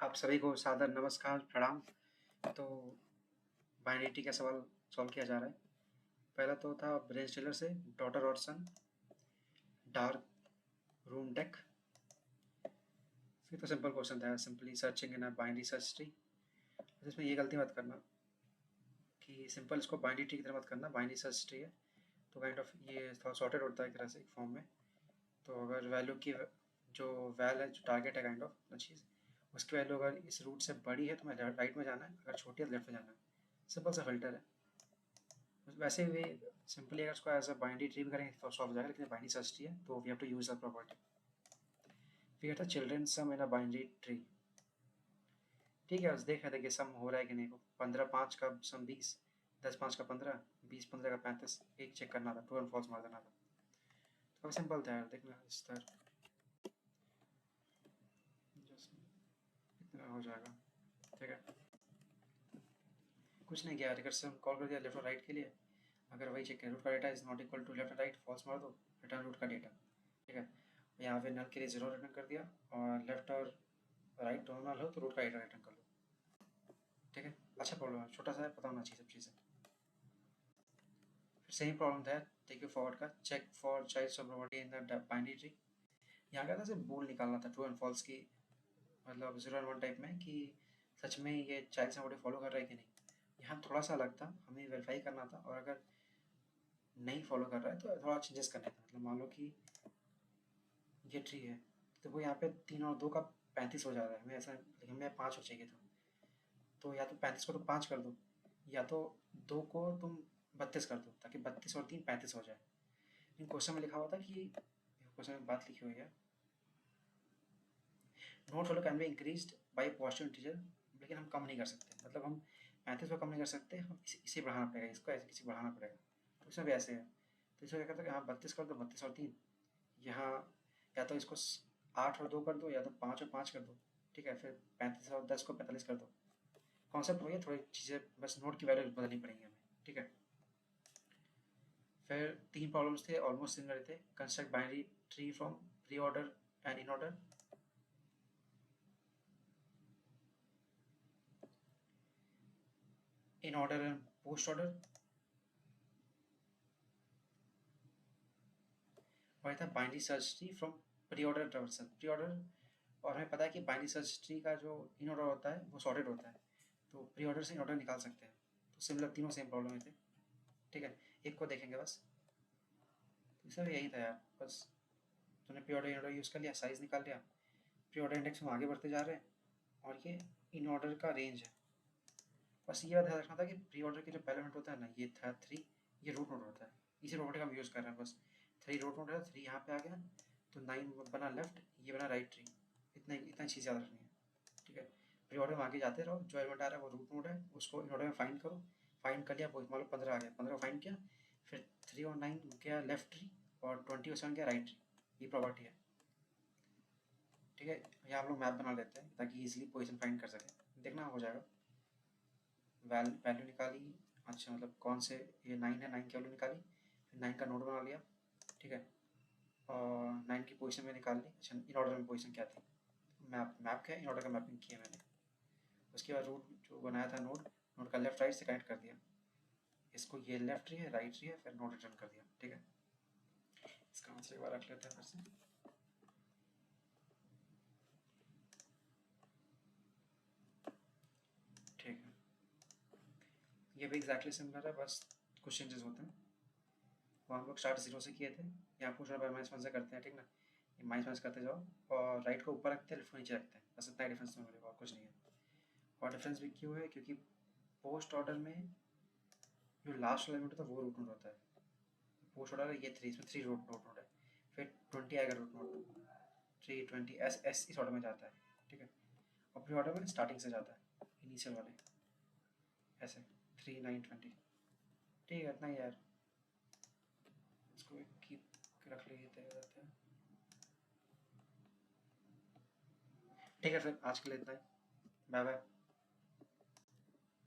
आप सभी को सादर नमस्कार, प्रणाम। तो बाइनरी का सवाल सॉल्व किया जा रहा है। पहला तो था ब्रेन स्टिलर से, डॉटर और सन, डार्क रूम डेक। फिर तो सिंपल क्वेश्चन था, simply searching in a binary search tree. इसमें ये गलती मत करना कि सिंपल इसको बाइनरी ट्री की तरह मत करना। बाइनरी सर्च ट्री है तो काइंड ऑफ ये थोड़ा सॉर्टेड होता है एक तरह से, एक फॉर्म में। तो अगर वैल्यू की जो वैल है, जो टारगेट है काइंड ऑफ चीज़, उसकी वैल्यू अगर इस रूट से बड़ी है तो मैं राइट में जाना है, अगर छोटी है तो लेफ्ट में जाना है। सिंपल सा फिल्टर है। वैसे भी सिंपली अगर उसको एज अ बाइनरी ट्री भी करेंगे तो सॉल्व हो जाएगा, लेकिन बाइनरी सर्च ट्री है तो we have to use that property. फिर था children sum in a binary tree. ठीक है, बस देखिए सम हो रहा है कि नहीं। 15 5 का सम 20, 10 5 का 15, 20 15 का 35। एक चेक करना था, ट्रू एंड फॉल्स मार देना था। तो सिंपल था यार, देखना इस तरह इतना हो जाएगा। ठीक है, कुछ नहीं किया, रिकर्सिव कॉल कर दिया लेफ्ट और राइट के लिए। अगर वही चेक करें, रूट का data is not equal to left and right, false मार दो, रिटर्न रूट का डेटा। ठीक है, यहाँ पे नल के लिए 0 रिटर्न कर दिया, और लेफ्ट और राइट दोनों नल हो तो रूट का डेटा रिटर्न कर लो। ठीक है, अच्छा प्रॉब्लम है, छोटा सा है, पता होना चाहिए सब चीज़ें। फिर सेम प्रॉब्लम था टेक यू फॉरवर्ड का, check for child property in the binary tree. यहाँ क्या था, सिर्फ बोल निकालना था ट्रू एंड फॉल्स की, मतलब 0 और 1 टाइप में, कि सच में ये चाइल्ड प्रॉपर्टी फॉलो कर रहा है कि नहीं। यहाँ थोड़ा सा अलग था, हमें वेरीफाई करना था, और अगर नहीं फॉलो कर रहा है तो थोड़ा चेंजेस करने था। मतलब मान लो कि ये ट्री है तो वो यहाँ पे 3 और 2 का 35 हो जा रहा है, हमें ऐसा, लेकिन हमें 5 हो चाहिए था। तो या तो 35 को तो 5 कर दो, या तो 2 को तुम 32 कर दो, ताकि 32 और 3 35 हो जाए। लेकिन क्वेश्चन में लिखा हुआ था कि, क्वेश्चन में बात लिखी हुई है, note follow can be increased by positive integer. लेकिन हम कम नहीं कर सकते, मतलब हम 35 को कम नहीं कर सकते, हम इसे बढ़ाना पड़ेगा, इसको ऐसे किसी बढ़ाना पड़ेगा। तो इसमें भी ऐसे है, तो इसमें क्या करता है कि हाँ 32 कर दो, 32 और 3 यहाँ, या तो इसको 8 और 2 कर दो, या तो 5 और 5 कर दो। ठीक है, फिर 35 और 10 को 45 कर दो। कॉन्सेप्ट वही है, थोड़ी चीज़ें बस नोट की वैल्यू बदलनी पड़ेंगी हमें। ठीक है, फिर 3 प्रॉब्लम्स थे, ऑलमोस्ट सिमिलर थे। Construct binary tree from pre order and in order. In order and post order. और था binary search tree from pre order traversal. Pre order, और हमें पता है कि बाइनरी सर्च ट्री का जो इन ऑर्डर होता है वो सॉर्टेड होता है, तो प्री ऑर्डर से इन ऑर्डर निकाल सकते हैं। तो सिमिलर, तीनों सेम प्रॉब्लम थे। ठीक है, एक को देखेंगे बस। तो इसमें यही था यार, बस तूने pre order in order use कर लिया, साइज़ निकाल लिया, प्री ऑर्डर इंडेक्स में आगे बढ़ते जा रहे हैं, और ये इन ऑर्डर का रेंज है। बस ये ध्यान रखना था कि प्री ऑर्डर के जो पहला नोट होता है ना, ये था 3, ये रूट नोट होता है, इसी प्रॉपर्टी का हम यूज़ कर रहे हैं। बस 3 रूट नोट है, 3 यहाँ पे आ गया, तो 9 बना लेफ्ट, ये बना राइट ट्री। इतना इतना चीज़ याद रखनी है। ठीक है, प्री ऑर्डर में आगे जाते रहो, जो एलिमेंट आ रहा है वो रूट नोट है, उसको इन ऑर्डर में फाइंड करो। फाइंड कर लिया, मान लो 15 आ गया, 15 को फाइंड किया, फिर 3 और 9 गया लेफ्ट ट्री, और 20 और 7 गया राइट ट्री। ये प्रॉपर्टी है। ठीक है, यहाँ हम लोग मैप बना लेते हैं ताकि इजीली पोजीशन फाइंड कर सकें। देखना हो जाएगा। वैल्यू निकाली, अच्छा मतलब कौन से, ये 9 है, 9 की वैल्यू निकाली, फिर 9 का नोड बना लिया। ठीक है, और 9 की पोजीशन में निकाल ली। अच्छा, इन ऑर्डर में पोजीशन क्या थी, मैप मैप क्या है, इन ऑर्डर का मैपिंग किया मैंने। उसके बाद रूट जो बनाया था नोड, नोड का लेफ्ट राइट से कनेक्ट कर दिया, इसको ये लेफ्ट ट्री है, राइट ट्री है, फिर नोड रिटर्न कर दिया। ठीक है, इसका आंसर एक बार रख लेते हैं फिर से। ठीक है, ये भी एग्जैक्टली सिमिलर है, बस कुछ चेंजेस होते हैं। वो हम लोग स्टार्ट 0 से किए थे, यहाँ पूछ रहा है -1 से करते हैं। ठीक ना, ये -1 करते जाओ, और राइट को ऊपर रखते हैं, लेफ्ट को नीचे रखते हैं, बस इतना ही डिफरेंस मिलेगा, और कुछ नहीं है। और डिफरेंस भी क्यों है, क्योंकि पोस्ट ऑर्डर में जो लास्ट एलिमेंट होता है वो रूट नोड होता है। पोस्ट ऑर्डर है ये 3, इसमें 3 रूट नोड है, फिर 20 आएगा रूट नोड, 3 20 एस एस इस ऑर्डर में जाता है। ठीक है, और प्री ऑर्डर में स्टार्टिंग से जाता है, इनिशियल वाले ऐसे 3 9 20। ठीक है, इतना ही यार, इसको कीप रख लेते हैं। ठीक है, फिर आज के लिए इतना ही। Bye bye.